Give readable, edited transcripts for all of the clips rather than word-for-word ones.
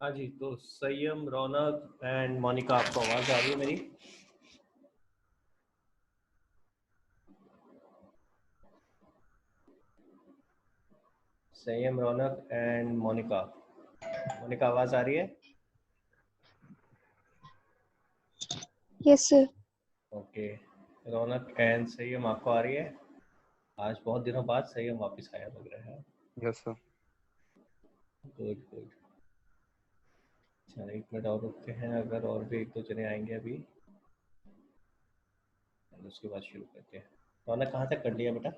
हाँ जी, तो संयम, रौनक एंड मोनिका, आपको आवाज़ आ रही है मेरी? संयम, रौनक एंड मोनिका। मोनिका, आवाज़ आ रही है? Yes sir. Okay. Raunak and संयम, आपको आ रही है? आज बहुत दिनों बाद संयम वापस आया लग रहा है। Yes sir. Good good. चलो 1 मिनट और रुकते हैं, अगर और भी 1-2 जने आएंगे अभी, उसके बाद शुरू करते हैं। रौनक, कहाँ तक कर लिया बेटा?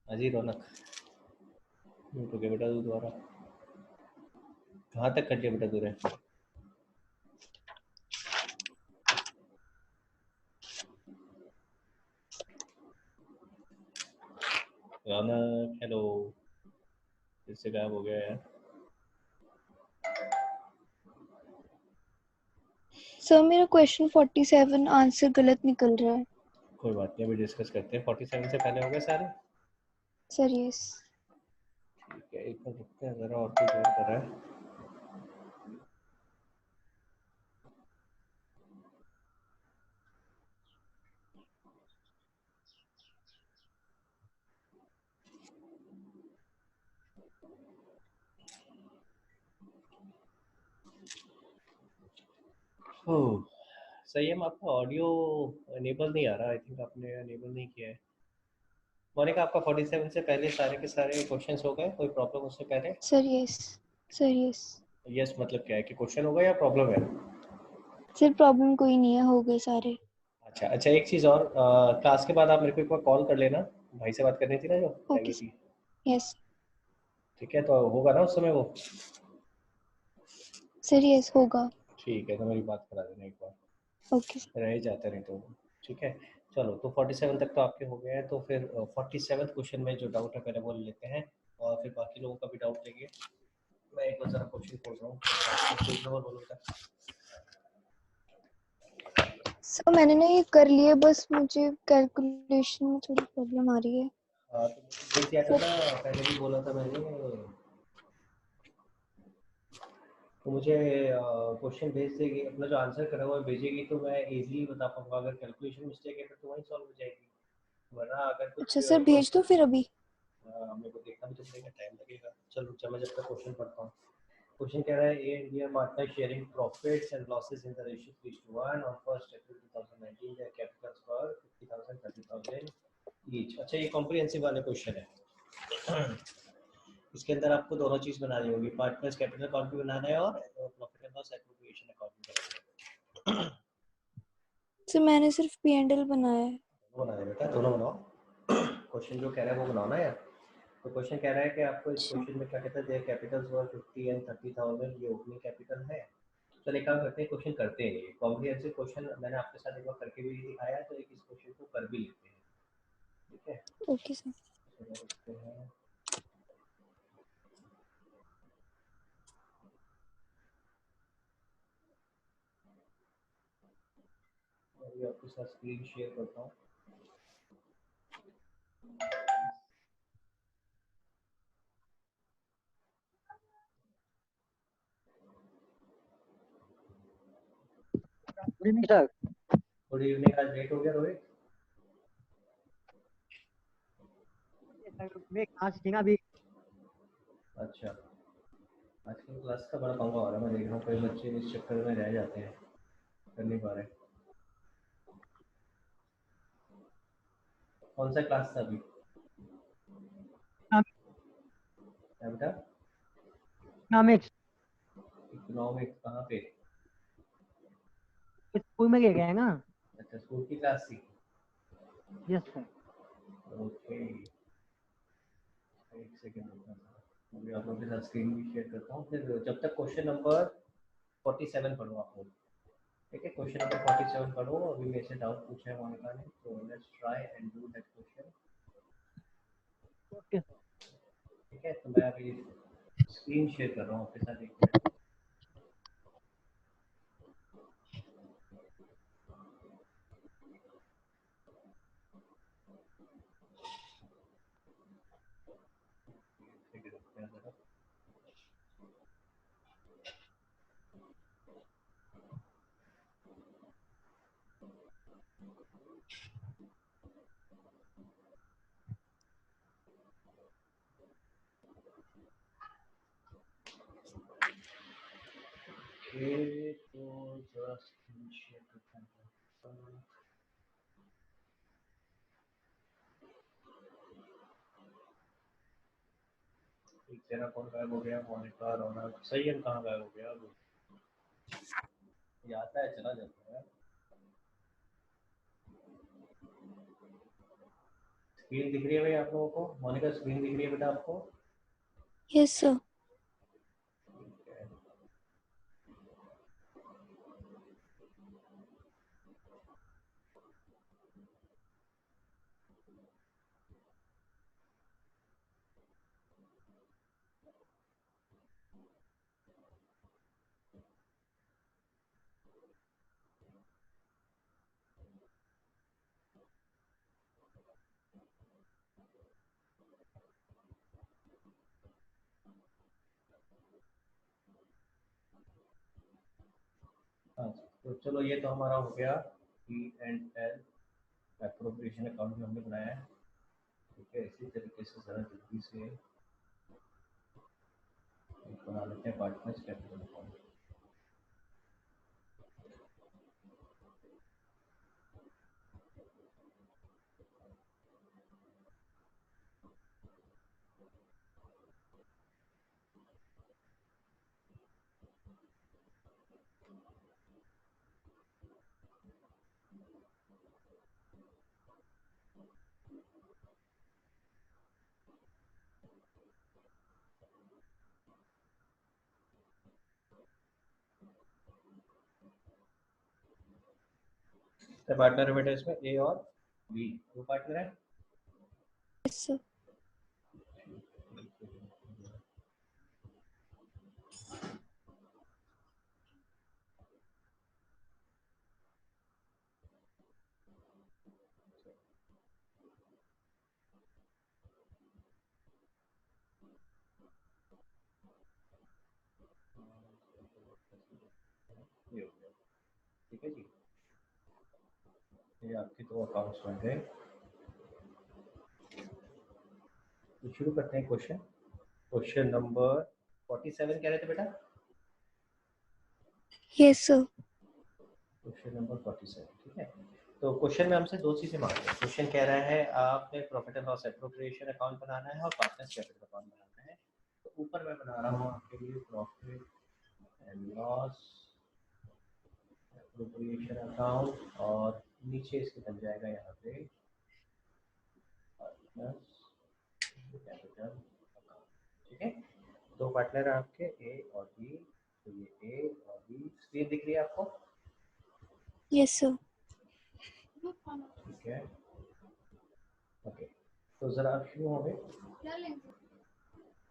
अजी रौनक, म्यूट हो गया बेटा तू दोबारा। कहाँ तक कर लिया बेटा तूने? रौनक, हेलो, फिर से गायब हो गया यार। सर मेरा क्वेश्चन 47 आंसर गलत निकल रहा है। कोई बात नहीं, अभी डिस्कस करते हैं। 47 से पहले हो गए सारे? Sir yes. ठीक है, 1 मिनट रुकते हैं ज़रा, और कोई जोड़ कर रहा है। ओह, संयम, आपका ऑडियो अनेबल नहीं आ रहा। आई थिंक आपने अनेबल नहीं किया है। मोनिका, आपका 47 से पहले सारे के सारे क्वेश्चंस हो गए? कोई प्रॉब्लम उससे पहले? Sir yes. Sir yes. Yes मतलब क्या है कि क्वेश्चन हो गया या प्रॉब्लम है? सर प्रॉब्लम कोई नहीं है, हो गए सारे। अच्छा अच्छा, एक चीज़ और, क्लास के बाद आप मेरे को एक बार कॉल कर लेना। भाई से बात करनी थी ना जो रह ओके गई सर। थी। यस। ठीक है, तो होगा ना उस समय वो? सर यस होगा। ठीक है, तो मेरी बात करा देना एक बार, ओके सर। रह ही जाते नहीं तो। ठीक है, चलो, तो 47 तक तो आपके हो गए हैं, तो फिर 47 क्वेश्चन में जो डाउट है पहले वो ले लेते हैं, और फिर बाकी लोगों का भी डाउट लेंगे। मैं एक बार ज़रा क्वेश्चन खोल रहा हूँ, पेज नंबर बोलो बेटा। सर मैंने ना ये कर लिया, बस मुझे कैलकुलेशन में थोड़ी प्रॉब्लम आ रही है। हाँ, तो मुझे भेज दिया था ना, पहले भी बोला था मैंने। तो मुझे क्वेश्चन भेज देगी, अपना जो आंसर करा हुआ है भेजेगी, तो मैं इजीली बता पाऊंगा। अगर कैलकुलेशन मिस्टेक है फिर तो वहीं सॉल्व हो जाएगी, वरना अगर कुछ अच्छा सर भेज दो फिर अभी। मेरे को देखना भी तो पड़ेगा, टाइम लगेगा। चलो मैं जब तक क्वेश्चन पढ़ता हूँ। क्वेश्चन कह रहा है, A and B are partner sharing profits and losses in the ratio 3:1 on 1 April 2019। Their capitals were 50,000 30,000 each. अच्छा, ये कॉम्प्रिहेंसिव वाले क्वेश्चन है। इसके अंदर आपको दोनों चीज बनानी होगी, पार्टनर्स कैपिटल अकाउंट भी बनाना है और profit and loss appropriation account भी बनाना है। सर मैंने सिर्फ P&L बनाया है। दोनों बना दे बेटा, दोनों बनाओ। क्वेश्चन जो कह रहा है वो बनाओ ना यार। तो क्वेश्चन कह रहा है कि आपको इस अच्छा। क्वेश्चन में क्या कहता है, देयर कैपिटल्स वर 50 एंड 30,000, ये ओपनिंग कैपिटल है। चल एक काम करते हैं, क्वेश्चन करते हैं। ये कॉम्प्रिहेंसिव क्वेश्चन मैंने आपके साथ एक बार करके भी दिखाया है, तो एक इस क्वेश्चन को कर भी लेते हैं। ठीक है, ओके सर। चलो देखते हैं। अभी आपके साथ स्क्रीन शेयर करता हूँ। Good evening sir. Good evening. आज लेट हो गया रोहित? मैं क्लास सीखा भी। अच्छा, आजकल क्लास का बड़ा पंगा हो रहा है। मैं देख रहा हूँ कई बच्चे इस चक्कर में रह जाते हैं, कर नहीं पा रहे। कौन सा क्लास था अभी? क्या बेटा? इकोनॉमिक्स इकोनॉमिक्स कहाँ पे? स्कूल में ले गए ना। अच्छा, स्कूल की क्लास थी। Yes sir. ओके, एक सेकेंड रुकना था। अभी आप लोगों के साथ स्क्रीन भी शेयर करता हूँ, फिर जब तक क्वेश्चन नंबर 47 पढ़ो आप लोग। ठीक है, क्वेश्चन नंबर 47 पढ़ो। अभी मेरे से डाउट पूछा है मोनिका ने, तो let's try and do that question. Okay sir. ठीक है, तो मैं अभी स्क्रीन शेयर कर रहा हूँ आपके साथ, 1 मिनट। ओके, तो जरा स्क्रीन शेयर करता हूँ। एक तेरा कौन गायब हो गया, मोनिका, रौनक, सही है, कहाँ गायब हो गया? अब ये आता है चला जाता है। स्क्रीन दिख रही है भाई आप लोगों को? मोनिका स्क्रीन दिख रही है बेटा आपको? Yes sir. ठीक है। हाँ, तो चलो ये तो हमारा हो गया P&L एप्रोप्रिएशन अकाउंट जो हमने बनाया है। ठीक है, इसी तरीके से ज़रा जल्दी से बना लेते हैं पार्टनर्स कैपिटल अकाउंट। तो पार्टनर है बेटा इसमें ए और बी, दो पार्टनर है। Yes sir. ये हो गया, ठीक है जी। ये आपके दो अकाउंट्स बन गए। तो शुरू करते हैं क्वेश्चन। क्वेश्चन नंबर 47 कह रहे थे बेटा? Yes sir. क्वेश्चन नंबर 47, ठीक है। तो क्वेश्चन में हमसे दो चीजें मांग रहे हैं। क्वेश्चन कह रहा है आपने profit and loss appropriation account बनाना है और पार्टनर्स कैपिटल अकाउंट बनाना है। तो ऊपर मैं बना रहा हूँ आपके लिए profit and loss appropriation account और नीचे इसके बन जाएगा यहाँ पे पार्टनर्स कैपिटल अकाउंट। ठीक है, दो पार्टनर है आपके ए और बी। तो ये ए और बी, स्क्रीन दिख रही है आपको? Yes sir. ठीक है, ओके। तो जरा आप शुरू हो गए,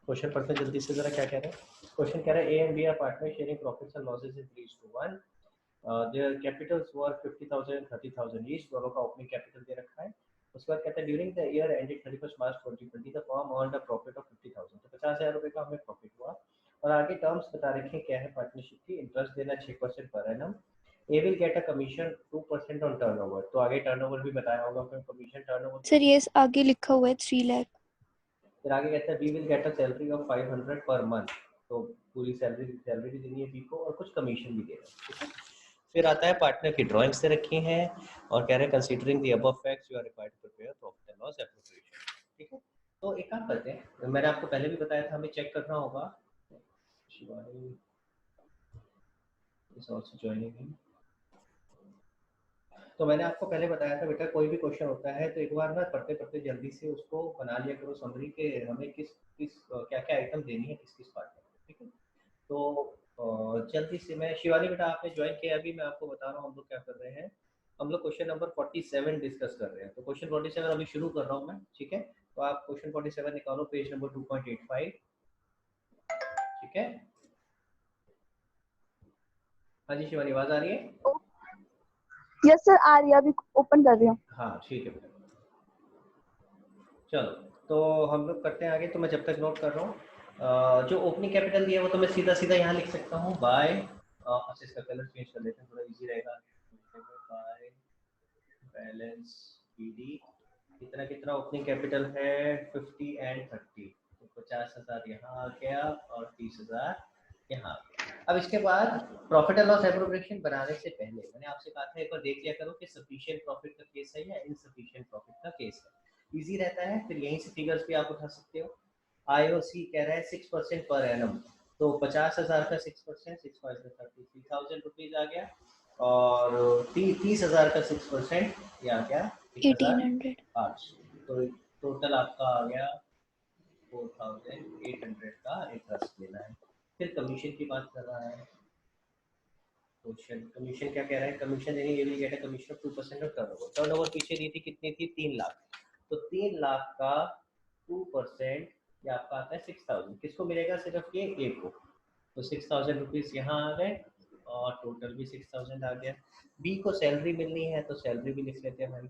क्वेश्चन पढ़ते हैं जल्दी से। जरा क्या कह रहे हैं? क्वेश्चन कह रहा है A and B are partner sharing profits and losses in 3:1। Their capitals were 50,000 30,000 each. दोनों का ओपनिंग कैपिटल दे रखा है। उसके बाद कहता है during the year ended 31 March 2020 the firm earned a profit of 50,000। तो 50,000 रुपए का हमें प्रॉफिट हुआ। और आगे टर्म्स बता रखे हैं क्या है पार्टनरशिप की। इंटरेस्ट देना 6% per annum. A will get a commission 2% on turnover. तो आगे टर्नओवर भी बताया होगा फिर कमीशन टर्नओवर। सर यस, आगे लिखा हुआ है 3 लाख। फिर आगे कहता है we will get a salary of 500 per month. तो पूरी सैलरी भी देनी है बी को और कुछ कमीशन भी देना है। ठीक है, फिर आता है पार्टनर की ड्राइंग्स से रखी हैं और कह रहे हैं considering the above facts you are required to prepare profit and loss appropriation. ठीक है, तो एक काम करते हैं, मैंने आपको पहले भी बताया था हमें चेक करना होगा। Shivani is also joining. तो मैंने आपको पहले बताया था बेटा कोई भी क्वेश्चन होता है तो एक बार ना पढ़ते पढ़ते जल्दी से उसको बना लिया करो समरी के हमें किस किस क्या क्या आइटम देनी है किस किस पार्ट में। ठीक है, तो जल्दी से मैं, शिवानी बेटा आपने ज्वाइन किया अभी, मैं आपको बता रहा हूँ हम लोग क्या कर रहे हैं। हम लोग क्वेश्चन नंबर 47 डिस्कस कर रहे हैं। तो क्वेश्चन 47 अभी शुरू कर रहा हूँ मैं। ठीक है, तो आप क्वेश्चन 47 निकालो, पेज नंबर 2.85। ठीक है, हाँ जी शिवानी आवाज आ रही है? यस सर, आ रही है, अभी ओपन कर रही हूँ। हाँ ठीक है बेटा, चलो तो हम लोग करते हैं आगे। तो मैं जब तक नोट कर रहा हूँ जो ओपनिंग कैपिटल दिया है वो तो मैं सीधा सीधा यहाँ लिख सकता हूँ बाय। अच्छा इसका कलर चेंज कर लेते हैं थोड़ा इजी रहेगा। बाय बैलेंस बीडी कितना कितना ओपनिंग कैपिटल है 50 एंड 30। तो 50,000 यहाँ आ गया और 30,000 यहाँ। अब इसके बाद प्रॉफिट एंड लॉस एप्रोप्रिएशन बनाने से पहले मैंने आपसे कहा था एक बार देख लिया करो कि सफिशिएंट प्रॉफिट का केस है या इनसफिशिएंट प्रॉफिट का केस है। इजी रहता है, फिर यहीं से फिगर्स भी आप उठा सकते हो। आईओसी कह रहा है 6% पर एनम, तो 50,000 का 6%, 6,33,000 रुपीज आ गया, और 30,000 का 6% ये आ गया 1800। 1,800। तो टोटल आपका आ गया 4,800 का इंटरेस्ट लेना है। फिर कमीशन की बात कर रहा है क्वेश्चन। कमीशन क्या कह रहा है? कमीशन देनी ये भी गेट है commission of 2% of turnover. Turnover पीछे दी थी कितनी थी? 3 लाख। तो 3 लाख का 2% ये आपका आता है 6,000। किसको मिलेगा? सिर्फ ये ए को। तो 6,000 रुपीज यहाँ आ गए और टोटल भी 6,000 आ गया। बी को सैलरी मिलनी है तो सैलरी भी लिख लेते हैं भाई।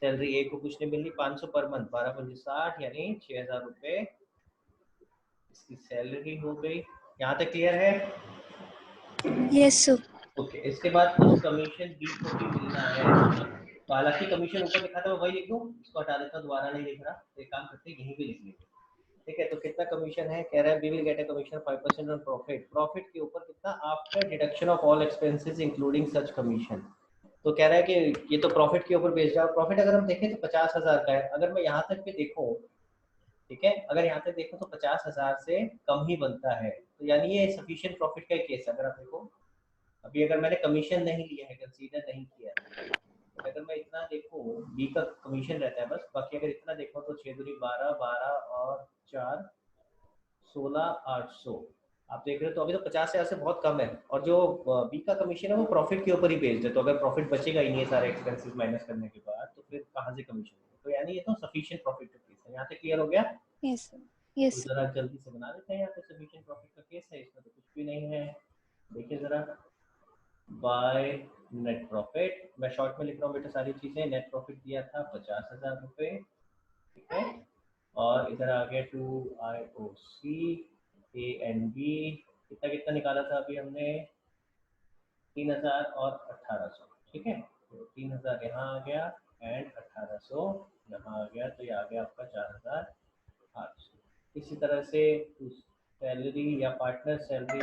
सैलरी ए को कुछ नहीं मिलनी, 500 पर मंथ, 12×5 = 60 यानी 6,000 रुपये इसकी सैलरी हो गई। यहाँ तक क्लियर है? Yes sir. ओके, इसके बाद कुछ कमीशन बी को भी मिलना है। तो हालांकि कमीशन ऊपर लिखा था मैं वही लिख दूँ, इसको हटा देता हूँ, दोबारा नहीं लिख रहा। तो एक काम करते हैं यहीं भी लिख लेंगे। ठीक है, तो कितना कमीशन है? कह रहा है we will get a commission 5% on profit. Profit के ऊपर कितना? After deduction of all expenses including such commission. तो कह रहा है कि ये तो प्रॉफिट के ऊपर बेस्ड है। प्रॉफिट अगर हम देखें तो 50,000 का है। अगर मैं यहाँ तक भी देखूँ, ठीक है, अगर यहाँ तक देखो तो 50,000 से कम ही बनता है। तो यानी ये सफिशिएंट प्रॉफिट का केस है। अगर आप देखो अभी अगर मैंने कमीशन नहीं लिया है, कंसीडर नहीं किया, तो अगर मैं इतना देखूं, बी का कमीशन रहता है बस, बाकी अगर इतना देखो तो 6 दूनी 12, 12 और 4 16,800 आप देख रहे हो। तो अभी तो 50,000 से बहुत कम है। और जो बी का कमीशन है वो प्रॉफिट के ऊपर ही बेस्ड है। तो अगर प्रॉफिट बचेगा ही नहीं है सारे एक्सपेंसेस माइनस करने के बाद, तो फिर कहाँ से कमीशन होगा? तो यानी ये तो सफिशिएंट प्रॉफिट का केस है। यहाँ तक क्लियर हो गया? Yes sir. तो यस। जरा जल्दी से बना देते हैं। यहाँ पे सफिशिएंट प्रॉफिट का केस है, इसमें तो कुछ भी नहीं है। देखिए जरा, बाय नेट प्रॉफिट, मैं शॉर्ट में लिख रहा हूँ बेटा सारी चीजें। नेट प्रॉफिट दिया था 50,000 रुपये, ठीक है, और इधर आ गया to IOC A and B. कितना कितना निकाला था अभी हमने? 3,000 और 1,800, ठीक है। तो 3,000 यहाँ आ गया एंड 1,800 यहाँ आ गया, तो ये आ गया आपका 4,800। इसी तरह से सैलरी या पार्टनर सैलरी,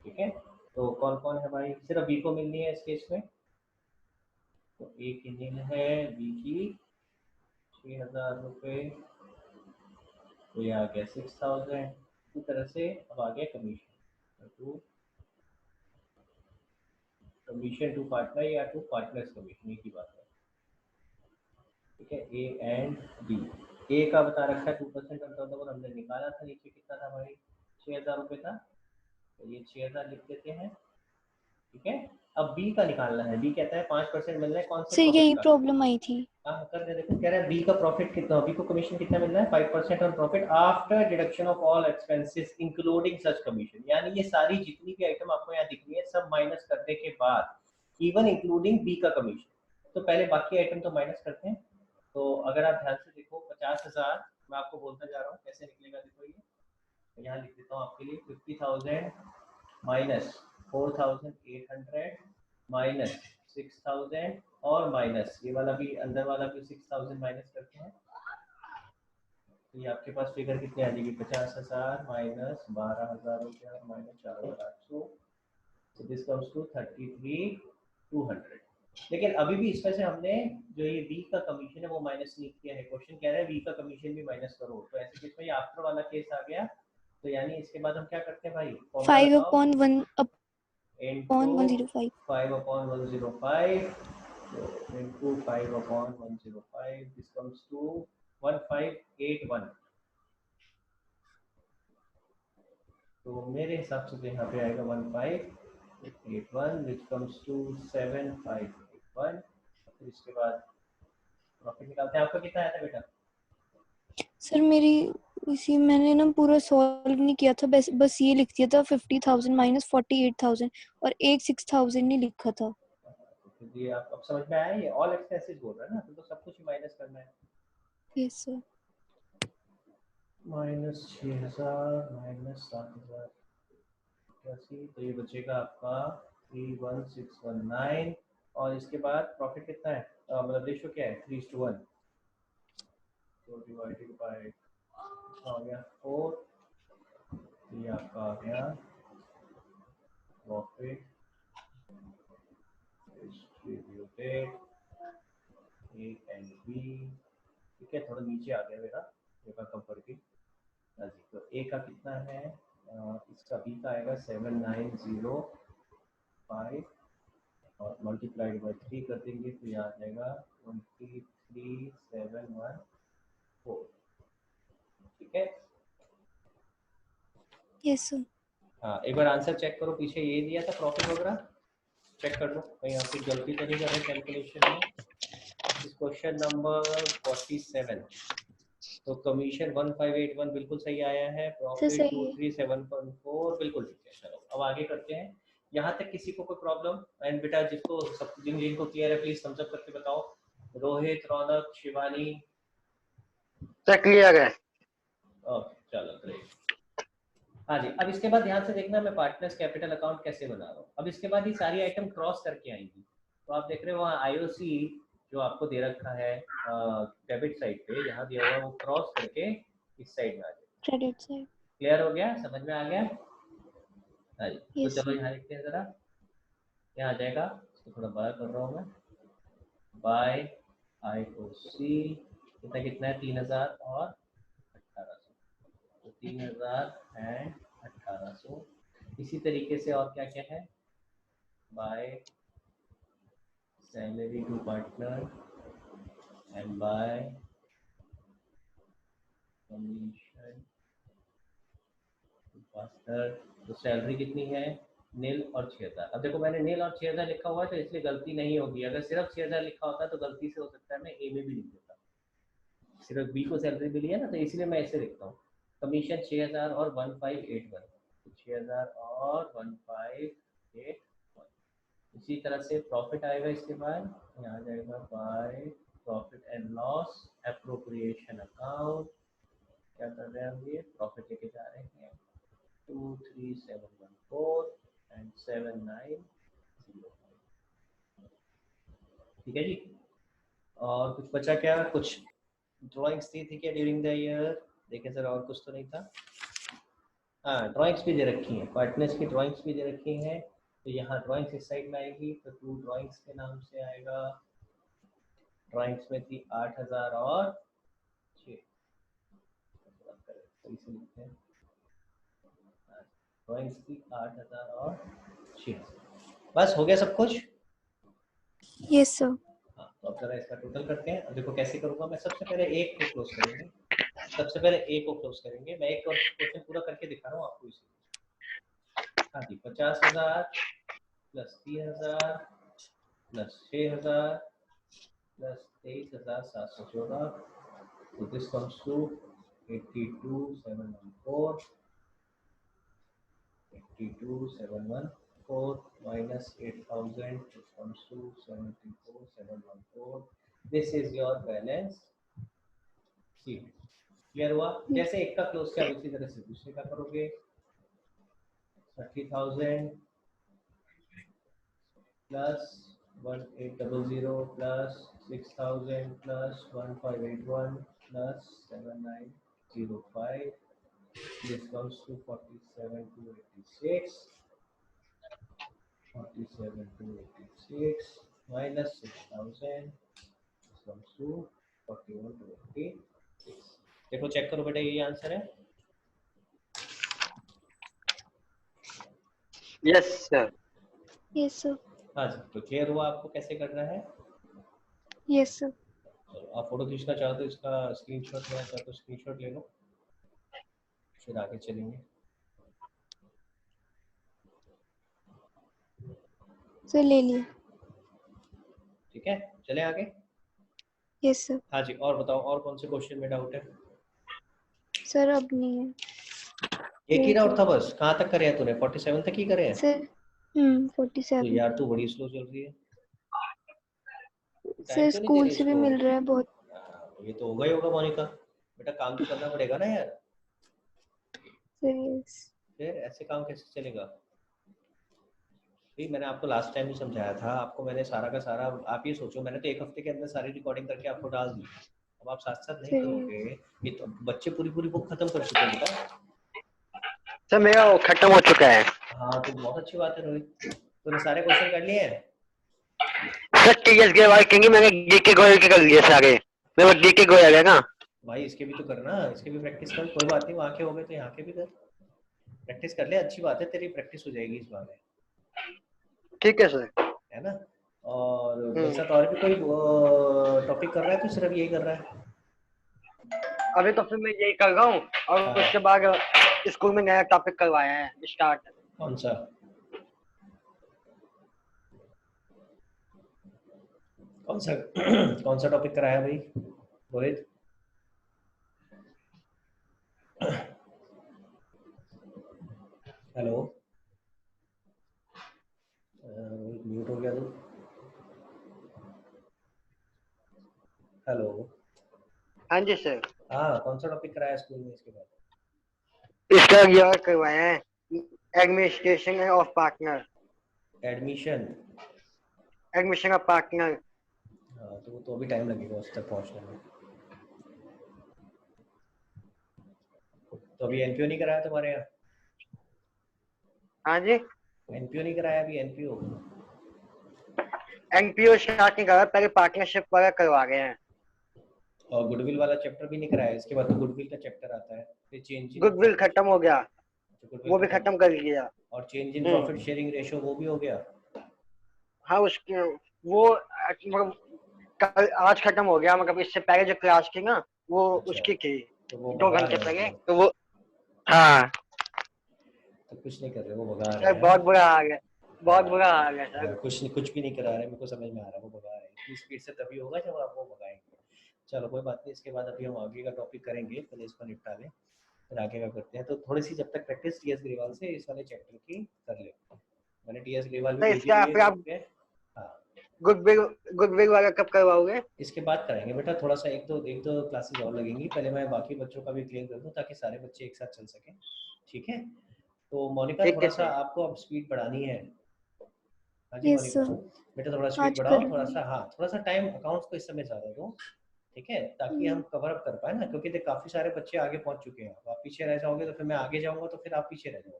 ठीक है। तो कौन कौन है भाई? सिर्फ बी को मिलनी है इस केस में। तो ए की नील है, बी की 6,000 रुपये, तो ये आ गया 6,000। इसी तरह से अब आ गया commission to, commission to partner या टू पार्टनर्स कमीशन, एक ही बात है, ठीक है। A and B. ए का बता रखा है 2% ऑन टर्नओवर, हमने निकाला था। नीचे कितना था भाई? 6,000 रुपये था, तो ये 6,000 लिख देते हैं, ठीक है। अब बी का निकालना है। बी कहता है 5% मिल रहा है कौन से सर प्रॉफिट यही का? प्रॉब्लम आई थी। हाँ कर दे। देखो कह रहा है बी का प्रॉफिट कितना, बी को कमीशन कितना मिल रहा है? 5% on profit after deduction of all expenses including such commission. यानी ये सारी जितनी भी आइटम आपको यहाँ दिख रही है सब माइनस करने के बाद, इवन इंक्लूडिंग बी का कमीशन। तो पहले बाकी आइटम तो माइनस करते हैं। तो अगर आप ध्यान से देखो 50,000, मैं आपको बोलता जा रहा हूँ कैसे निकलेगा। देखो ये यहाँ लिख देता हूँ आपके लिए। 50,000 माइनस 4,800 माइनस 6,000 और माइनस ये वाला भी, अंदर वाला भी 6,000 माइनस करते हैं। तो ये आपके पास फिगर कितनी आ जाएगी? 50,000 माइनस 12,000 हो गया माइनस 4,800, तो दिस कम्स टू 33,200। लेकिन अभी भी इसमें से हमने जो ये बी का कमीशन है वो माइनस नहीं किया है। क्वेश्चन कह रहा है बी का कमीशन भी माइनस करो। तो ऐसे केस में ये आफ्टर वाला केस आ गया। तो यानी इसके बाद हम क्या करते हैं भाई? फॉर्मूला 5 लगाओ, upon 1 upon into 105। 5/105, so into 5/105, this comes to 1581। तो मेरे हिसाब से तो यहाँ पे आएगा 1581 which comes to 7581। फिर इसके बाद प्रॉफिट निकालते हैं। आपका कितना आया था बेटा? सर मेरी इसी मैंने ना पूरा सॉल्व नहीं किया था, बस ये लिख दिया था 50,000 माइनस 48,000 और एक 6,000 नहीं लिखा था। तो ये आप अब समझ में आया? ये ऑल एक्सपेंसेस बोल रहा है ना, तो सब कुछ ही माइनस करना है। Yes sir. माइनस 6,000 माइनस 7,000, तो ये बचेगा आपका 31,619। और इसके बाद प्रॉफिट कितना है? मतलब रेशियो क्या है? 3:1। तो डिवाइडेड बाय आ गया 4 ये आपका आ गया profit distributed A and B. ठीक है, थोड़ा नीचे आ गया मेरा ए का कम करके। हाँ जी, तो ए का कितना है, इसका बी का आएगा 7905 और मल्टीप्लाइड बाई 3 कर देंगे तो ये आ जाएगा 23714। ठीक है, यस सर। हाँ एक बार आंसर चेक करो, पीछे ये दिया था प्रॉफिट वगैरह, चेक कर लो कहीं आपकी गलती तो नहीं कर रहे कैलकुलेशन में। इस क्वेश्चन नंबर 47 तो कमीशन 1581 बिल्कुल सही आया है, प्रॉफिट सही है। 23714 बिल्कुल ठीक है। चलो अब आगे करते हैं। यहाँ तक किसी को कोई प्रॉब्लम? एंड बेटा जिसको सब जिनको क्लियर है प्लीज थम्स अप करके बताओ। रोहित, रौनक, शिवानी। सर क्लियर है। ओके चलो ग्रेट। हाँ जी, अब इसके बाद ध्यान से देखना मैं पार्टनर्स कैपिटल अकाउंट कैसे बना रहा हूँ। अब इसके बाद ये सारी आइटम क्रॉस करके आएंगी, तो आप देख रहे हो वहाँ आईओसी जो आपको दे रखा है डेबिट साइड पे, यहाँ दिया हुआ है वो क्रॉस करके इस साइड में आ जाए। Credit side. क्लियर हो गया, समझ में आ गया? हाँ जी, तो यस चलो सर। यहाँ देखते हैं जरा, यहाँ आ जाएगा, इसको थोड़ा बड़ा कर रहा हूँ मैं। बाय आईओसी कितना कितना है, 3000 और 1800, तो 3000 एंड 1800। इसी तरीके से और क्या क्या है, by salary to partner and by commission to partner. तो सैलरी कितनी है, नील और 6000। अब देखो मैंने नील और 6000 लिखा हुआ है तो इसलिए गलती नहीं होगी। अगर सिर्फ 6000 लिखा होता तो गलती से हो सकता है मैं ए में भी लिख देता, सिर्फ बी को सैलरी मिली है ना, तो इसलिए मैं ऐसे लिखता हूँ कमीशन 6000 और 1581, तो 6000 और 1581। इसी तरह से प्रॉफिट आएगा, इसके बाद यहाँ आ जाएगा by profit and loss appropriation account. क्या कर रहे हैं हम, ये प्रॉफिट लेके जा रहे हैं 23714 एंड 7905। ठीक है जी, और कुछ बचा क्या, कुछ ड्राइंग्स दी थी क्या ड्यूरिंग द ईयर? देखें सर और कुछ तो नहीं था। हाँ ड्राइंग्स भी दे रखी हैं, पार्टनर्स की ड्राइंग्स भी दे रखी हैं, तो यहाँ ड्राइंग्स इस साइड में आएगी तो 2 ड्राइंग्स के नाम से आएगा। ड्राइंग्स में थी 8000 और 6, ड्राइंग्स की 8000 और 6। बस हो गया सब कुछ? Yes sir. हाँ तो अब जरा इसका टोटल करते हैं। अब देखो कैसे करूँगा मैं, सबसे पहले एक को क्लोज करेंगे, सबसे पहले ए को क्लोज करेंगे। मैं एक क्वेश्चन पूरा करके दिखा रहा हूँ आपको इसे। हाँ जी, 50,000 plus 3,000 plus 6,000 plus 23,714, so this comes to 82,714, 82,714 minus 8,000, which comes to 74,714. This is your balance sheet. Clear हुआ? जैसे एक का क्लोज किया उसी तरह से दूसरे का करोगे। 30,000 plus 1800 plus 6,000 plus 1581 plus 7905. This comes to 47,286. 47,286 minus 6,000. This comes to 41,286. देखो चेक करो बेटा, ये आंसर है। Yes sir. Yes sir. हाँ जी, तो क्लियर हुआ आपको कैसे करना है? Yes sir. चलो आप फोटो खींचना चाहो तो इसका स्क्रीनशॉट लेना चाहो तो स्क्रीनशॉट ले लो, फिर आगे चलेंगे। सर ले लिया। ठीक है, चले आगे। Yes sir. हाँ जी, और बताओ और कौन से क्वेश्चन में डाउट है? सर अब नहीं है। एक ही डाउट था बस? कहाँ तक करे हैं तूने? 47 तक ही करे हैं? सर 47। तो यार तू बड़ी स्लो चल रही है। सर स्कूल से भी मिल रहा है बहुत। ये तो होगा ही होगा मोनिका, बेटा काम तो करना पड़ेगा ना यार। Sir yes. फिर ऐसे काम कैसे चलेगा? मैंने आपको लास्ट टाइम भी समझाया था, आपको मैंने सारा का सारा, आप ये सोचो मैंने तो एक हफ्ते के अंदर सारी रिकॉर्डिंग करके आपको डाल दी। अब आप साथ साथ नहीं करोगे, ये तो बच्चे पूरी पूरी बुक खत्म कर चुके हैं बेटा। सर मेरा वो खत्म हो चुका है। हाँ तो बहुत अच्छी बात है रोहित, तूने सारे क्वेश्चन कर लिए हैं। सर टीएस के बाद क्योंकि मैंने जीके गोयल के कर लिए सारे, मेरे पास जीके गोयल है ना। भाई इसके भी तो करना, इसके भी प्रैक्टिस कर, कोई बात नहीं, वहाँ के हो गए तो यहाँ के भी कर, प्रैक्टिस कर ले, अच्छी बात है, तेरी प्रैक्टिस हो जाएगी इस बार में, ठीक है सर। है ना। और मेरे साथ और भी कोई टॉपिक कर रहा है तो सिर्फ यही कर रहा है। अभी तो फिर मैं यही कर रहा हूँ और हाँ। उसके बाद स्कूल में नया टॉपिक करवाया है स्टार्ट। कौन सा? कौन सा कौन सा टॉपिक कराया भाई रोहित? हेलो, म्यूट हो गया तू। हेलो, हाँ जी सर। हाँ कौन सा टॉपिक कराया स्कूल में इसके बाद? इसका यह करवाया है administration of partner, admission. Admission of partner. हाँ तो वो तो अभी टाइम लगेगा उस तक पहुंचने में। तो अभी एनपीओ नहीं कराया तुम्हारे यहाँ? हाँ जी। एनपीओ नहीं कराया अभी? एनपीओ एनपीओ स्टार्ट नहीं करा, पहले पार्टनरशिप वाला करवा गए हैं। और गुडविल वाला चैप्टर भी नहीं कराया? इसके बाद तो गुडविल का चैप्टर आता है, फिर चेंज। गुडविल खत्म हो गया, वो भी खत्म कर लिया। और change in profit sharing ratio वो भी हो गया। हाँ उसके वो मतलब कल आज खत्म हो गया, मतलब इससे पहले जो क्लास थी ना वो अच्छा। उसकी थी तो वो 2 भगा घंटे रहे पहले, हैं। तो वो हाँ तो कुछ नहीं कर रहे, वो भगा रहे सर हैं। बहुत बुरा हाल है, बहुत बुरा हाल है सर। कुछ भी नहीं करा रहे, मेरे को समझ में आ रहा है, वो भगा रहे हैं। इतनी स्पीड से तभी होगा जब आप वो भगाएंगे। चलो कोई बात नहीं, इसके बाद अभी हम आगे का टॉपिक करेंगे, पहले इसको निपटा लें फिर आगे का करते हैं। तो थोड़ी सी जब तक प्रैक्टिस टीएस ग्रेवाल से इस वाले चैप्टर की कर ले। मैंने टीएस ग्रेवाल भी तो भेजी इसका हुई फिर है आप ग्रुप पे। हाँ गुडविल वाला कब करवाओगे? इसके बाद कराएंगे बेटा, थोड़ा सा एक दो क्लासेस और लगेंगी, पहले मैं बाकी बच्चों का भी क्लियर कर दूं ताकि सारे बच्चे एक साथ चल सकें। ठीक है, तो मोनिका ठीक थोड़ा है सा सर। आपको अब स्पीड बढ़ानी है। हाँ जी यस मोनिका, सर, बेटा थोड़ा स्पीड आज बढ़ाओ, कर थोड़ा सा, हाँ थोड़ा सा टाइम अकाउंट्स को इस समय ज़्यादा दो, ठीक है, ताकि हम कवर अप कर पाए ना, क्योंकि देख काफ़ी सारे बच्चे आगे पहुंच चुके हैं। आप पीछे रह जाओगे तो फिर मैं आगे जाऊंगा तो फिर आप पीछे रह जाओगे,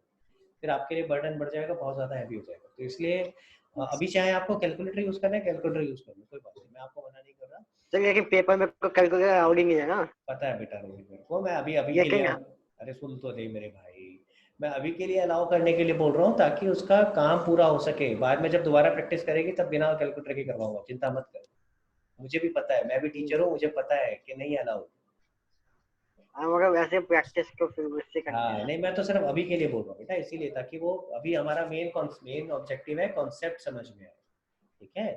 फिर आपके लिए बर्डन बढ़ जाएगा, बहुत ज़्यादा हैवी हो जाएगा। तो इसलिए अभी चाहे आपको कैलकुलेटर यूज़ करना है कैलकुलेटर यूज़ कर लो, कोई बात नहीं, मैं आपको मना नहीं कर रहा। सर लेकिन पेपर में को कैलकुलेटर अलाउड ही नहीं है ना। पता है बेटा रोहित मेरे को, मैं अभी अभी के लिए, लेकिन अरे सुन तो दे मेरे भाई, मैं अभी के लिए अलाउ करने के लिए बोल रहा हूँ ताकि उसका काम पूरा हो सके। बाद में जब दोबारा प्रैक्टिस करेगी तब बिना कैलकुलेटर के करवाऊंगा, चिंता मत कर। मुझे भी पता है, मैं भी टीचर हूँ, मुझे पता है कि नहीं अलाउ। मगर वैसे प्रैक्टिस को फिर उससे करनी हाँ है। नहीं, मैं तो सिर्फ अभी के लिए बोल रहा हूँ बेटा, इसीलिए ताकि वो अभी हमारा मेन ऑब्जेक्टिव है कॉन्सेप्ट समझ में आए, ठीक है।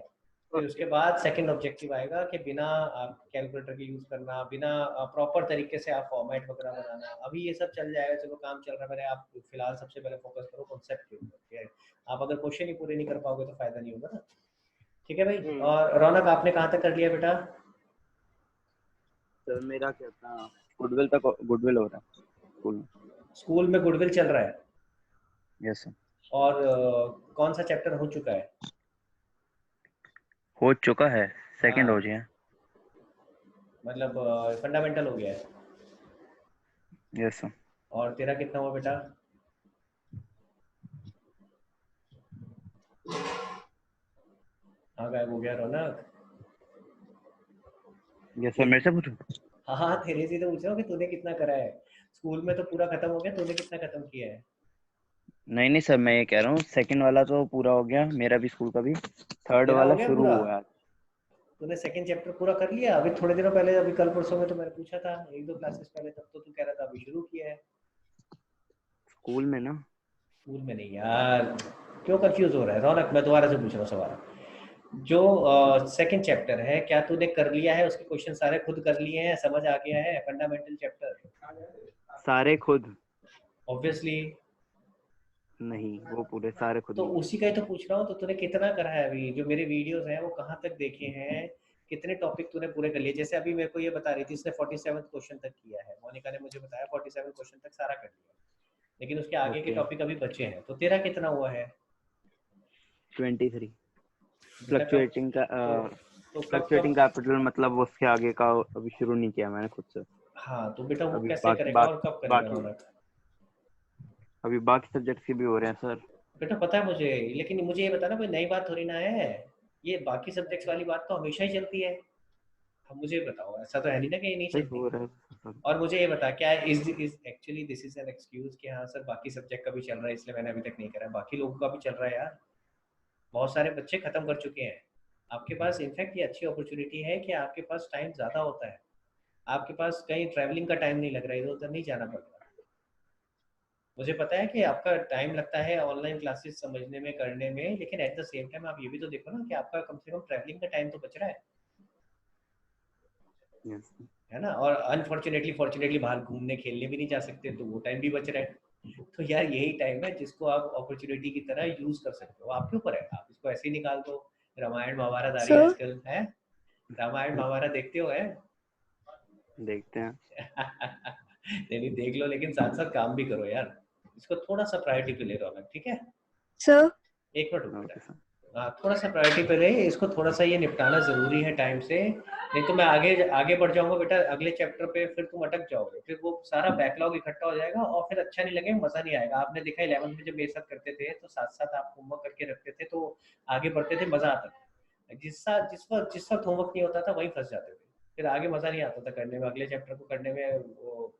फिर उसके बाद सेकंड ऑब्जेक्टिव आएगा कि बिना आप कैलकुलेटर के यूज करना, बिना प्रॉपर तरीके से आप फॉर्मेट वगैरह बनाना। अभी ये सब चल जाएगा, चलो काम चल रहा है मेरे, आप फिलहाल सबसे पहले फोकस करो कॉन्सेप्ट के ऊपर। आप अगर क्वेश्चन ही पूरे नहीं कर पाओगे तो फायदा नहीं होगा ना, ठीक है भाई। और रौनक आपने कहाँ तक कर लिया बेटा? सर मेरा क्या था, गुडविल तक, गुडविल हो रहा है स्कूल में। स्कूल में गुडविल चल रहा है? Yes sir. और कौन सा चैप्टर हो चुका है? हो चुका है, सेकंड हाँ। हो गया, मतलब फंडामेंटल हो गया है। Yes sir. और तेरा कितना हुआ बेटा? हाँ गायब हो गया रौनक। यस सर, मेरे से पूछो। हाँ हाँ तेरे से तो पूछ रहा हूँ कि तूने कितना करा है। स्कूल में तो पूरा खत्म हो गया, तूने कितना खत्म किया है? नहीं नहीं सर, मैं ये कह रहा हूँ सेकंड वाला तो पूरा हो गया मेरा भी, स्कूल का भी। थर्ड तेरा हो वाला गया शुरू पूरा? हुआ है। तूने सेकंड चैप्टर पूरा कर लिया? अभी थोड़े दिनों पहले, अभी कल परसों में तो मैंने पूछा था, एक दो क्लासेस पहले, तब तो तू कह रहा था अभी शुरू किया है। स्कूल में ना। स्कूल में नहीं यार, क्यों कंफ्यूज हो रहा है रौनक? मैं दोबारा से पूछ रहा हूँ सवाल। जो सेकंड चैप्टर है, क्या तूने कर लिया है? उसके क्वेश्चन सारे खुद कर लिए हैं? समझ आ गया है फंडामेंटल चैप्टर? सारे खुद? ऑब्वियसली नहीं, वो पूरे सारे खुद तो नहीं। उसी का ही तो पूछ रहा हूँ। तो तूने कितना करा है अभी? जो मेरे वीडियोस हैं वो कहाँ तक देखे हैं, कितने टॉपिक तूने पूरे कर लिए? जैसे अभी मेरे को ये बता रही थी, इसने 47 क्वेश्चन तक किया है, मोनिका ने मुझे बताया 47 क्वेश्चन तक सारा कर लिया, लेकिन उसके आगे के ओके। टॉपिक अभी बचे हैं। तो तेरा कितना हुआ है? 23। बेटा कब? फ्लक्चुएटिंग का तो कब फ्लक्चुएटिंग कैपिटल, मतलब उसके आगे का अभी शुरू नहीं किया मैंने खुद से। हाँ तो बेटा वो अभी कैसे करेगा और कब करेगा बाकी रौनक? अभी बाकी सब्जेक्ट्स के भी हो रहे हैं सर। बेटा पता है मुझे, लेकिन मुझे ये बताना कोई नई बात थोड़ी ना है। ये बाकी सब्जेक्ट्स वाली बात तो हमेशा ही चलती है। अब मुझे बताओ, ऐसा तो है नहीं ना कि ये नहीं भाई चलती। हो रहा है सर। और मुझे ये बता, क्या is actually this is an excuse कि हाँ सर बाकी सब्जेक्ट का भी चल रहा है इसलिए मैंने अभी तक नहीं करा, बाकी लोगों का भी चल रहा है यार। बहुत सारे बच्चे खत्म कर चुके हैं। आपके पास इनफैक्ट ये अच्छी अपॉर्चुनिटी है कि आपके पास टाइम ज़्यादा होता है। आपके पास कहीं ट्रैवलिंग का टाइम नहीं लग रहा है, इधर उधर नहीं जाना पड़ रहा। मुझे पता है कि आपका टाइम लगता है ऑनलाइन क्लासेस समझने में, करने में, लेकिन एट द सेम टाइम आप ये भी तो देखो ना कि आपका कम से कम ट्रैवलिंग का टाइम तो बच रहा यस है ना। और अनफॉर्चुनेटली फॉर्चुनेटली बाहर घूमने खेलने भी नहीं जा सकते, तो वो टाइम भी बच रहा है। तो यार यही टाइम है जिसको आप अपॉर्चुनिटी की तरह यूज कर सकते हो। आपके ऊपर है, आप इसको ऐसे ही निकाल दो। रामायण महाभारत आ रही है सर आजकल, है रामायण महाभारत देखते हो है? देखते हैं। नहीं नहीं देख लो, लेकिन साथ साथ काम भी करो यार। इसको थोड़ा सा प्रायोरिटी पे ले रहा हूँ, ठीक है? सर एक मिनट रुक ओके बेटा। सर। हाँ थोड़ा सा प्रायोरिटी पे रहे, इसको थोड़ा सा ये निपटाना जरूरी है टाइम से। नहीं तो मैं आगे आगे बढ़ जाऊंगा बेटा अगले चैप्टर पे, फिर तुम अटक जाओगे, फिर वो सारा बैकलॉग इकट्ठा हो जाएगा और फिर अच्छा नहीं लगेगा, मजा नहीं आएगा। आपने देखा 11th में जब मेरे साथ करते थे तो साथ साथ आप होमवर्क करके रखते थे तो आगे बढ़ते थे, मजा आता था। जिस वक्त होमवर्क नहीं होता था वहीं फंस जाते थे, फिर आगे मजा नहीं आता था करने में, अगले चैप्टर को करने में वो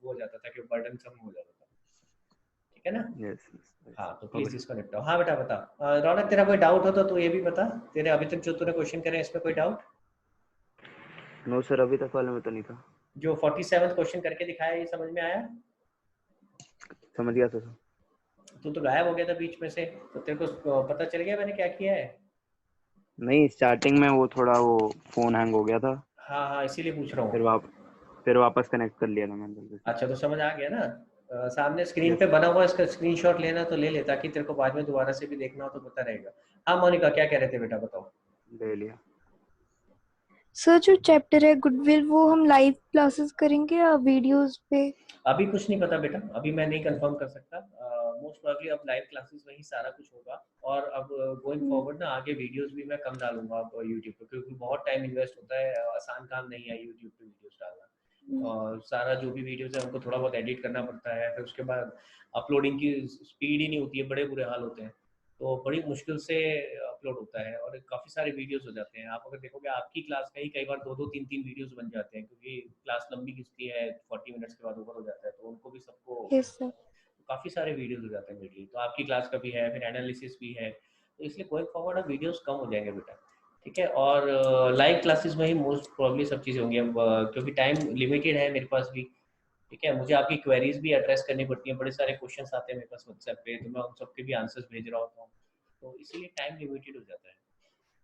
हो जाता था कि बर्डन कम हो जाता था। ठीक है ना? यस हाँ तो ओके प्लीज इसको निपटाओ। हाँ बेटा बता। रौनक तेरा कोई डाउट हो तो तू ये भी बता, तेरे अभी तक जो तूने क्वेश्चन करे इसमें कोई डाउट? नो सर अभी तक वाले में तो नहीं था। जो 47 क्वेश्चन करके दिखाया ये समझ में आया? समझ गया सर। तू तो गायब हो गया था बीच में से, तो तेरे को पता चल गया मैंने क्या किया है? नहीं स्टार्टिंग में वो थोड़ा वो फोन हैंग हो गया था, हाँ हाँ इसीलिए पूछ रहा फिर हूँ। फिर वापस कनेक्ट कर लिया था मैंने जल्दी से। अच्छा तो समझ आ गया ना? सामने स्क्रीन यस पे बना हुआ इसका स्क्रीनशॉट लेना तो ले ले, ताकि तेरे को बाद में दोबारा से भी देखना हो तो पता रहेगा। हाँ मोनिका क्या कह रहे थे बेटा, बताओ। ले लिया। सर जो चैप्टर है गुडविल वो हम लाइव क्लासेस करेंगे या वीडियोस पे? अभी कुछ नहीं पता बेटा, अभी मैं नहीं कंफर्म कर सकता। मोस्ट प्रोबेबली अब लाइव क्लासेस में ही सारा कुछ होगा। और अब गोइंग फॉरवर्ड ना आगे वीडियोस भी मैं कम डालूंगा अब यूट्यूब पे, क्योंकि बहुत टाइम इन्वेस्ट होता है, आसान काम नहीं है यूट्यूब पे वीडियोस डालना। और सारा जो भी वीडियोस है उनको थोड़ा बहुत एडिट करना पड़ता है, फिर उसके बाद अपलोडिंग की स्पीड ही नहीं होती है, बड़े बुरे हाल होते हैं। तो बड़ी मुश्किल से अपलोड होता है और काफ़ी सारे वीडियोस हो जाते हैं। आप अगर देखोगे आपकी क्लास का ही कई बार 2-2 3-3 वीडियोस बन जाते हैं, क्योंकि क्लास लंबी खिंचती है, 40 मिनट्स के बाद ओवर हो जाता है, तो उनको भी सबको यस सर। काफ़ी सारे वीडियोस हो जाते हैं मेरे लिए। तो आपकी क्लास का भी है, फिर एनालिसिस भी है, तो इसलिए गोइंग फॉरवर्ड अब वीडियोस कम हो जाएंगे बेटा। ठीक है? और लाइव क्लासेस में ही मोस्ट प्रॉब्ली सब चीज़ें होंगी अब, क्योंकि टाइम लिमिटेड है मेरे पास भी। ठीक है? मुझे आपकी क्वेरीज भी एड्रेस करनी पड़ती हैं, बड़े सारे क्वेश्चंस आते हैं मेरे पास व्हाट्सएप पे, तो मैं उन सबके भी आंसर्स भेज रहा होता हूँ, तो इसीलिए टाइम लिमिटेड हो जाता है।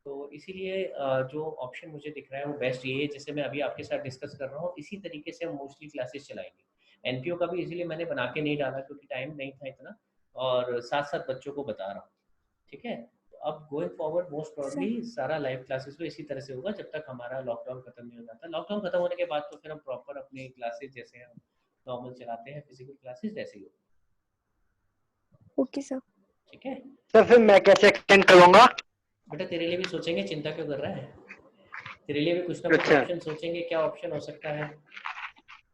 तो इसीलिए जो ऑप्शन मुझे दिख रहा है वो बेस्ट ये है, जैसे मैं अभी आपके साथ डिस्कस कर रहा हूँ इसी तरीके से हम मोस्टली क्लासेस चलाएंगे। एनपीओ का भी इसीलिए मैंने बना के नहीं डाला क्योंकि टाइम नहीं था इतना, और साथ साथ बच्चों को बता रहा हूँ। ठीक है? तो अब going forward most sir probably सारा लाइव क्लासेस में इसी तरह से होगा जब तक हमारा लॉकडाउन खत्म नहीं हो जाता। लॉकडाउन खत्म होने के बाद तो फिर हम प्रॉपर अपने क्लासेस जैसे हम नॉर्मल चलाते हैं, फिजिकल क्लासेस जैसे ही होती ओके सर। है। ठीक है सर फिर मैं कैसे अटेंड करूंगा? बेटा, तेरे लिए भी सोचेंगे, चिंता क्यों कर रहा है? तेरे लिए भी कुछ ना कुछ अच्छा ऑप्शन सोचेंगे, क्या ऑप्शन हो सकता है।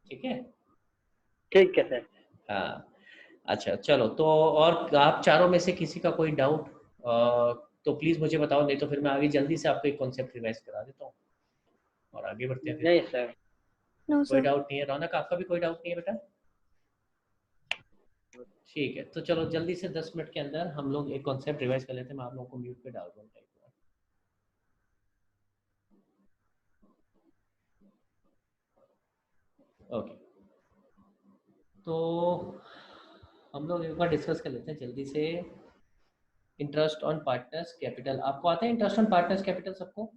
ठीक है? ठीक है सर। हाँ अच्छा चलो, तो और आप चारों में से किसी का कोई डाउट तो प्लीज मुझे बताओ, नहीं तो फिर मैं आगे जल्दी से आपको एक कॉन्सेप्ट रिवाइज करा देता हूँ और आगे बढ़ते हैं फिर। नहीं सर। नो कोई सर। डाउट नहीं है? रौनक आपका भी कोई डाउट नहीं है बेटा? ठीक है, तो चलो जल्दी से 10 मिनट के अंदर हम लोग एक कॉन्सेप्ट रिवाइज कर लेते हैं। मैं आप लोगों को म्यूट पे डाल दूँ। ओके, तो हम लोग एक बार डिस्कस कर लेते हैं जल्दी से। इंटरेस्ट ऑन पार्टनर्स कैपिटल, आपको आता है इंटरेस्ट ऑन पार्टनर्स कैपिटल सबको?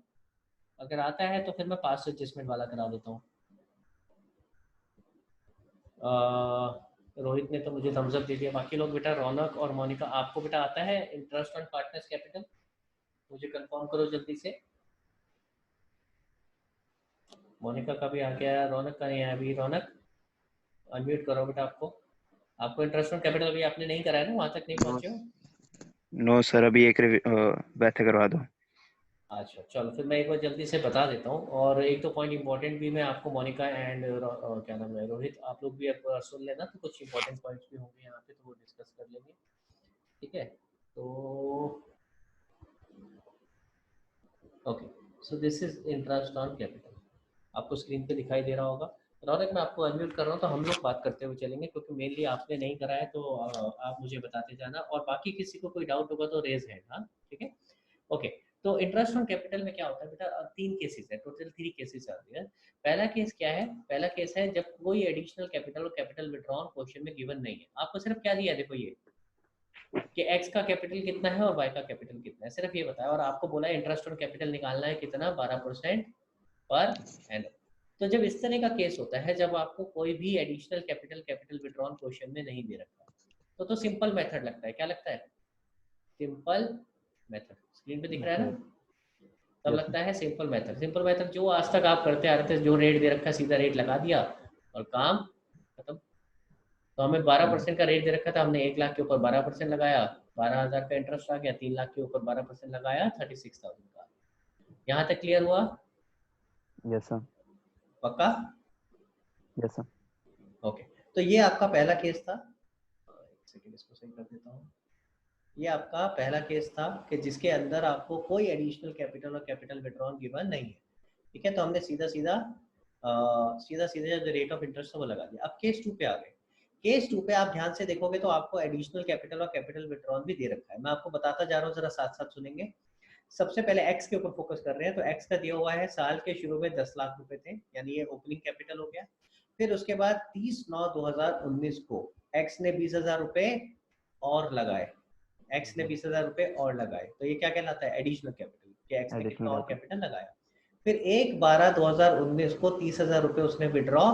अगर आता है तो फिर मैं पास्ट एडजस्टमेंट वाला करा देता हूँ। रोहित ने तो मुझे थम्स अप दे दिया, बाकी लोग बेटा, रौनक और मोनिका आपको बेटा आता है इंटरेस्ट ऑन पार्टनर्स कैपिटल? मुझे कंफर्म करो जल्दी से। मोनिका का भी आ गया, रौनक का नहीं आया अभी। रौनक अनम्यूट करो बेटा आपको इंटरेस्ट ऑन कैपिटल अभी आपने नहीं कराया ना, वहाँ तक नहीं नो पहुँचे हो? नो सर अभी एक वैसे करवा दो। अच्छा चलो फिर मैं एक बार जल्दी से बता देता हूँ, और एक तो पॉइंट इंपॉर्टेंट भी मैं आपको, मोनिका एंड क्या नाम है, रोहित, आप लोग भी अब सुन लेना, तो कुछ इंपॉर्टेंट पॉइंट्स भी होंगे यहाँ पे, तो वो डिस्कस कर लेंगे। ठीक है, तो okay, so this is interest on capital, आपको स्क्रीन पे दिखाई दे रहा होगा। रौनक, मैं आपको अनम्यूट कर रहा हूँ, तो हम लोग बात करते हुए चलेंगे, क्योंकि मेनली आपने नहीं करा है, तो आप मुझे बताते जाना, और बाकी किसी को कोई डाउट होगा तो रेज हैंड। हाँ ठीक है, ओके। तो इंटरेस्ट ऑन कैपिटल में क्या होता है बेटा, तीन केसेस है, टोटल 3 केसेस आते हैं। पहला केस क्या है, पहला केस है जब कोई एडिशनल कैपिटल और कैपिटल विड्रॉन क्वेश्चन में गिवन नहीं है। आपको सिर्फ क्या दिया है, देखो ये कि x का कैपिटल कितना है और y का कैपिटल कितना है, सिर्फ ये बताया, और आपको बोला है इंटरेस्ट ऑन कैपिटल निकालना है कितना, 12% पर एनम। तो जब इस तरह का केस होता है, जब आपको कोई भी additional capital capital withdrawn question में नहीं दे रखा, तो सिंपल मेथड लगता है, क्या लगता है, सिंपल मेथड, स्क्रीन पे दिख रहा है ना, तब लगता है सिंपल मेथड। सिंपल मेथड जो आज तक आप करते आ रहे थे, जो रेट दे रखा सीधा रेट लगा दिया और काम खत्म। तो हमें 12% का रेट दे रखा था, हमने 1 लाख के ऊपर 12% लगाया, 12,000 का इंटरेस्ट आ गया, 3 लाख के ऊपर 12% लगाया, 36,000 का। यहाँ तक क्लियर हुआ? Yes sir. पक्का? Yes sir. ओके, तो ये आपका पहला केस था। एक सेकंड, इसको सही कर देता हूँ। ये आपका पहला केस था कि जिसके अंदर आपको कोई एडिशनल कैपिटल और कैपिटल विड्रॉन गिवन नहीं है। ठीक है, तो हमने सीधा सीधा जो रेट ऑफ इंटरेस्ट है वो लगा दिया। अब केस 2 पे आ गए। केस 2 पे आप ध्यान से देखोगे तो आपको एडिशनल कैपिटल और कैपिटल विड्रॉन भी दे रखा है। मैं आपको बताता जा रहा हूँ, जरा साथ साथ सुनेंगे। सबसे पहले एक्स के ऊपर फोकस कर रहे हैं, तो एक्स का दिया हुआ है साल के शुरू में 10 लाख रुपए थे, यानी ये ओपनिंग कैपिटल हो गया। फिर उसके बाद 30/9/2019 को एक्स ने 20,000 रुपए और लगाए, एक्स ने 20,000 रुपए और लगाए, तो ये क्या कहलाता है, एडिशनल कैपिटल, कि एक्स ने कितना और कैपिटल लगाया। फिर 1/12/2019 को 30,000 रुपए उसने विड्रॉ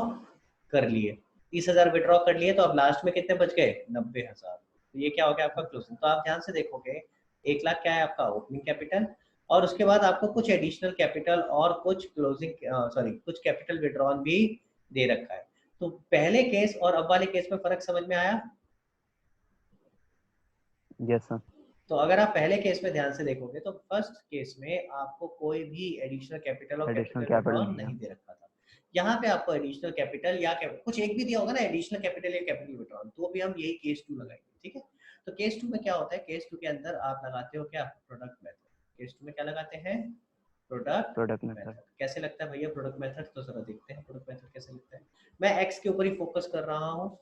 कर लिए, 30,000 विड्रॉ कर लिए, तो अब लास्ट में कितने बच गए, 90,000। तो ये क्या हो गया आपका क्लोजिंग। तो आप ध्यान से देखोगे 1 लाख क्या है आपका ओपनिंग कैपिटल, और उसके बाद आपको कुछ एडिशनल कैपिटल और कुछ कुछ कैपिटल विड्रॉन भी दे रखा है। तो पहले केस और अब वाले केस में फर्क समझ में आया? Yes sir. तो अगर आप पहले केस में ध्यान से देखोगे तो फर्स्ट केस में आपको कोई भी एडिशनल कैपिटल और एडिशनल कैपिटल कैपिटल नहीं दे रखा था। यहाँ पे आपको एडिशनल कैपिटल या कुछ एक भी दिया होगा ना, एडिशनल कैपिटल या कैपिटल विड्रॉन, तो भी हम यही केस 2 लगाएंगे। ठीक है, तो केस 2 में क्या होता है, केस 2 के अंदर आप लगाते हो क्या, प्रोडक्ट मेथड। केस 2 में क्या लगाते हैं, प्रोडक्ट मेथड। कैसे लगता है भैया प्रोडक्ट मेथड, तो जरा देखते हैं प्रोडक्ट मेथड कैसे लगता है। मैं एक्स के ऊपर ही फोकस कर रहा हूँ।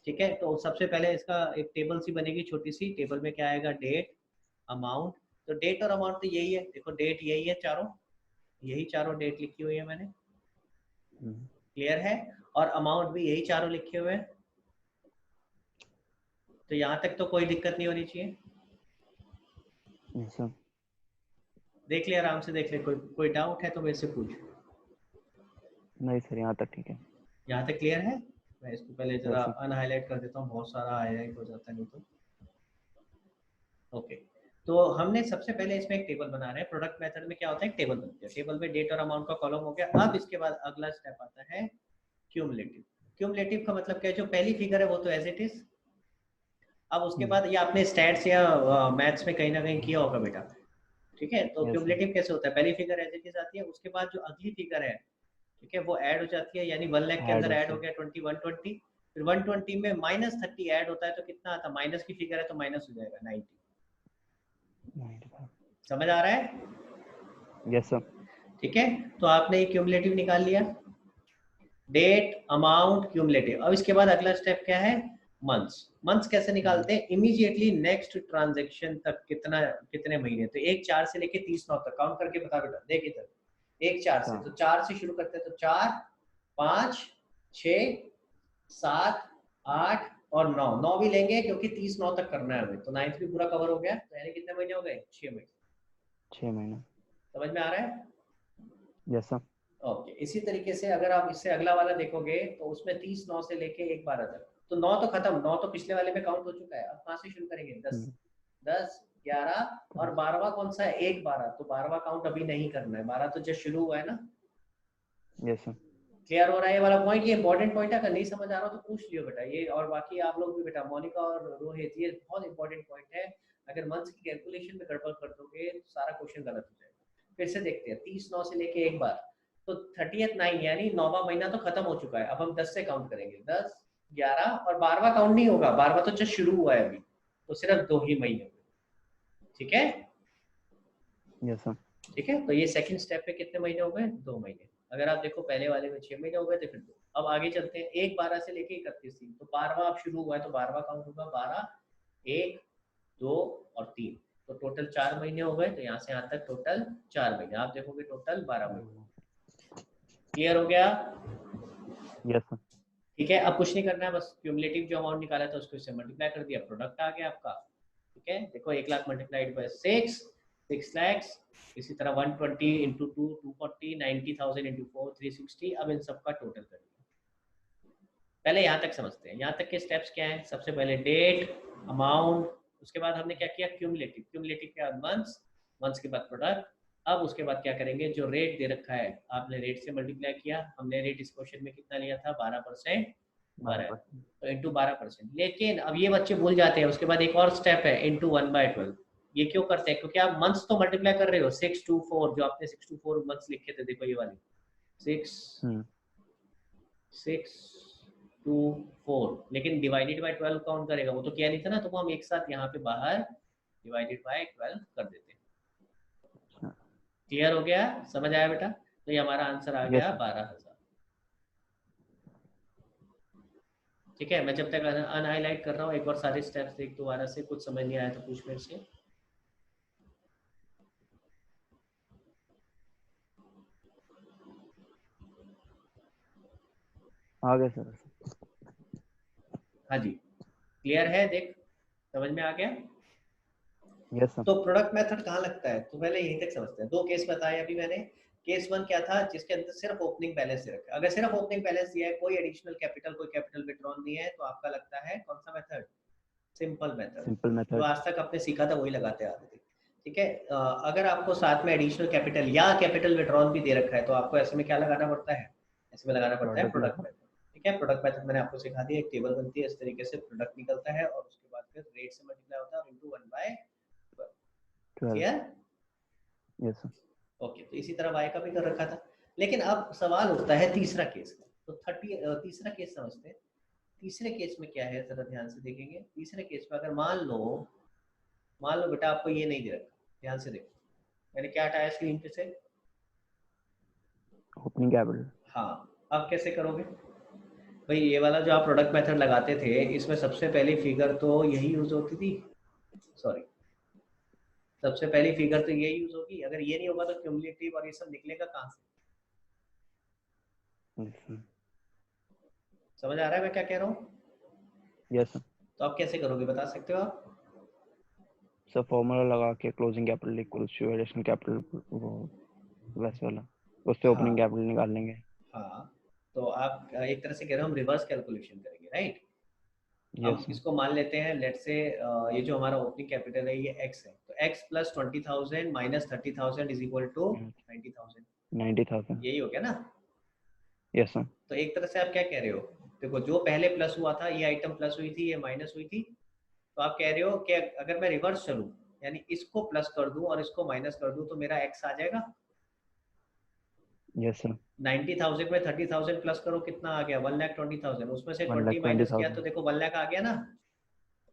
ठीक है, तो सबसे पहले इसका एक टेबल सी बनेगी, छोटी सी टेबल में क्या आएगा, डेट, अमाउंट। तो डेट और अमाउंट तो यही है, देखो डेट यही है, यही चारों डेट लिखी हुई है मैंने, क्लियर है, और अमाउंट भी यही चारों लिखे हुए हैं। तो यहाँ तक तो कोई दिक्कत नहीं होनी चाहिए। Yes sir. देख ले, आराम से देख ले, कोई डाउट है तो मेरे से पूछ। नहीं सर, यहाँ तक ठीक है। यहाँ तक क्लियर है? मैं इसको पहले जरा अनहाईलाइट कर देता हूँ, बहुत सारा हाईलाइट हो जाता है नहीं तो। ओके, तो हमने सबसे पहले इसमें एक टेबल बना रहे हैं। प्रोडक्ट मेथड में क्या होता है, एक टेबल बनती है, टेबल में डेट और अमाउंट का कॉलम हो गया। अब इसके बाद अगला स्टेप आता है क्यूमुलेटिव। क्यूमुलेटिव का मतलब क्या है, जो पहली फिगर है वो तो एज इट इज। अब उसके बाद ये आपने स्टैट्स या मैथ्स में कहीं ना कहीं किया होगा बेटा। ठीक है, तो क्यूमुलेटिव कैसे होता है, पहली फिगर एज इट इज आती है, उसके बाद जो अगली फिगर है, ठीक है, वो ऐड हो जाती है, यानी 1 लाख के अंदर ऐड हो गया 20, 120। फिर 120 में -30 ऐड होता है, तो कितना आता है, माइनस की फिगर है तो माइनस हो जाएगा 90। समझ आ रहा है? Yes sir. ठीक है, तो आपने ये क्यूमुलेटिव निकाल लिया, डेट, अमाउंट, क्यूमुलेटिव। अब इसके बाद अगला स्टेप क्या है, मंथ्स। मंथ्स कैसे निकालते हैं, इमीडिएटली नेक्स्ट ट्रांजैक्शन तक कितने महीने, तो 1/4 से लेके 30/9 तक काउंट करके बता बेटा। देख इधर, 1/4 से, तो 4 से शुरू करते हैं, तो 4, 5, 6, 7, 8 और 9 भी लेंगे क्योंकि 30/9 तक करना है हमें, तो 9th भी पूरा कवर हो गया। तो यानी कितने महीने हो गए, 6 महीने। 6 महीने। समझ में आ रहा है? Yes sir. ओके, इसी तरीके से अगर आप इससे अगला वाला देखोगे तो उसमें 30/9 से लेके 1/12 तक, तो 9 तो खत्म, 9 तो पिछले वाले में काउंट हो चुका है। अब कहाँ से शुरू करेंगे, 10, 11 और 12वां कौन सा है, 1/12, तो 12वां काउंट अभी नहीं करना है, 12 तो जस्ट शुरू हुआ है ना। Yes sir. क्लियर हो रहा है ये वाला पॉइंट? ये इंपॉर्टेंट पॉइंट है, अगर नहीं समझ आ रहा हो तो पूछ लियो बेटा ये, और बाकी आप लोग भी बेटा, मोनिका और रोहित, ये बहुत इंपॉर्टेंट पॉइंट है। अगर मंथ्स की कैलकुलेशन में गड़बड़ कर दोगे तो सारा क्वेश्चन गलत हो जाएगा। फिर से देखते हैं 30/9 से लेके एक बार, तो 30/9 यानी 9वां महीना तो खत्म हो चुका है। अब हम 10 से काउंट करेंगे, 10, 11 और 12वां काउंट नहीं होगा, 12वां तो जस्ट शुरू हुआ है अभी, तो सिर्फ 2 ही महीने हुए। ठीक है, यस सर। ठीक है। तो ये सेकंड स्टेप पे कितने महीने हो गए? 2 महीने। अगर आप देखो पहले वाले में 6 महीने हो गए थे, फिर 2। अब आगे चलते हैं, 1/12 से लेके 31/3, तो 12वां अब शुरू हुआ है तो 12वां काउंट होगा, 12, 1, 2 और 3, तो टोटल 4 महीने हो गए। तो यहाँ से यहाँ तक टोटल 4 महीने, आप देखोगे टोटल 12 महीने। क्लियर हो गया? Yes sir. ठीक है, अब कुछ नहीं करना है, बस क्यूमुलेटिव जो अमाउंट निकाला था उसको इससे मल्टीप्लाई कर दिया, प्रोडक्ट आ गया आपका। ठीक है, देखो 1 लाख मल्टीप्लाइड बाय 6 लाख, इसी तरह 120 इंटू 2 240, 90,000 इंटू 4 360। अब इन सबका टोटल करेंगे। पहले यहाँ तक समझते हैं, यहाँ तक के स्टेप्स क्या हैं। सबसे पहले डेट, अमाउंट, उसके बाद हमने क्या किया, क्यूमुलेटिव, क्यूमुलेटिव के बाद मंथ्स, मंथ्स के बाद प्रोडक्ट। अब उसके बाद क्या करेंगे, जो रेट दे रखा है आपने रेट से मल्टीप्लाई किया। हमने रेट इस क्वेश्चन में कितना लिया था, 12%, 12 तो इंटू 12%। लेकिन अब ये बच्चे भूल जाते हैं, उसके बाद एक और स्टेप है, इंटू 1/12। ये क्यों करते हैं? क्योंकि आप मंथ्स तो मल्टीप्लाई कर रहे हो, 6 to 4, जो आपने 6 to 4 मंथ्स लिखे थे, देखो ये वाली 6 to 4, लेकिन डिवाइडेड बाय 12 काउंट करेगा, वो तो किया नहीं था ना, तो वो हम एक साथ यहाँ पे बाहर डिवाइडेड बाय 12 कर देते हैं। क्लियर हो गया? समझ आया बेटा? तो ये हमारा आंसर आ गया 12,000। ठीक है, मैं जब तक अनहाइलाइट कर रहा हूँ, एक बार सारे स्टेप्स देख दोबारा से, कुछ समझ नहीं आया तो पूछ मेरे से। आ गया सर। हाँ जी, क्लियर है? देख, समझ में आ गया? Yes sir. तो प्रोडक्ट मेथड कहाँ लगता है, तो पहले यहीं तक समझते हैं। 2 केस बताए अभी मैंने। केस 1 क्या था, जिसके अंदर सिर्फ ओपनिंग बैलेंस दे रखा है। अगर सिर्फ ओपनिंग बैलेंस दिया है, कोई एडिशनल कैपिटल, कोई कैपिटल विड्रॉन नहीं है, तो आपका लगता है कौन सा मेथड, सिंपल मेथड। सिंपल जो मेथड। आज तक आपने सीखा था वही लगाते आ रहे थे। ठीक है, अगर आपको साथ में एडिशनल कैपिटल या कैपिटल विड्रॉन भी दे रखा है, तो आपको ऐसे में क्या लगाना पड़ता है, ऐसे में लगाना पड़ता है प्रोडक्ट मेथड। ठीक है, प्रोडक्ट मेथड मैंने आपको सिखा दिया, एक टेबल बनती है, इस तरीके से प्रोडक्ट निकलता है और उसके बाद फिर रेट से मल्टीप्लाई होता है और into 1/12। Clear? Yes sir. Okay, तो इसी तरह y का भी कर रखा था। लेकिन अब सवाल उठता है तीसरा केस का, तो तीसरा केस समझते हैं। तीसरे केस में क्या है, जरा ध्यान से देखेंगे। तीसरे केस में अगर मान लो बेटा आपको ये नहीं दे रखा, ध्यान से देखो, मैंने क्या हटाया स्क्रीन पे से, ओपनिंग कैपिटल। हाँ, अब कैसे करोगे भाई? ये वाला जो आप प्रोडक्ट मेथड लगाते थे, इसमें सबसे पहली फिगर तो यही यूज होती थी, सॉरी, सबसे पहली फिगर तो ये यूज होगी। अगर ये नहीं होगा तो क्यूमुलेटिव और ये सब निकलेगा कहाँ से? समझ आ रहा है मैं क्या कह रहा हूँ? Yes sir. तो आप कैसे करोगे, बता सकते हो आप? सर फॉर्मूला लगा के closing capital equals to additional capital, वो वैसे वाला, उससे ओपनिंग कैपिटल निकाल लेंगे। हाँ, तो आप एक तरह से कह रहे हो हम रिवर्स कैलकुलेशन करेंगे, राइट? यस हम इसको मान लेते हैं, लेट से ये जो हमारा ओपनिंग कैपिटल है ये x है, तो x plus 20,000 minus 30,000 is equal to 90,000। 90,000। यही हो गया ना? Yes sir. तो एक तरह से आप क्या कह रहे हो, देखो जो पहले प्लस हुआ था, ये आइटम प्लस हुई थी, ये माइनस हुई थी, तो आप कह रहे हो कि अगर मैं रिवर्स चलूं, यानी इसको प्लस कर दूं और इसको माइनस कर दूं, तो मेरा x आ जाएगा। Yes sir. 90,000 में 30,000 प्लस करो, कितना आ गया? 1,20,000। उसमें से 20 माइनस 1,20,000 किया तो देखो 1 लाख आ गया ना?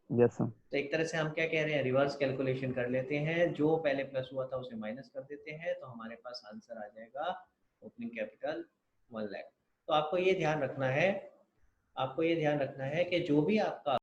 Yes sir. तो एक तरह से हम क्या कह रहे हैं, रिवर्स कैलकुलेशन कर लेते हैं, जो पहले प्लस हुआ था उसे माइनस कर देते हैं, तो हमारे पास आंसर आ जाएगा ओपनिंग कैपिटल 1 लाख। तो आपको ये ध्यान रखना है कि जो भी आपका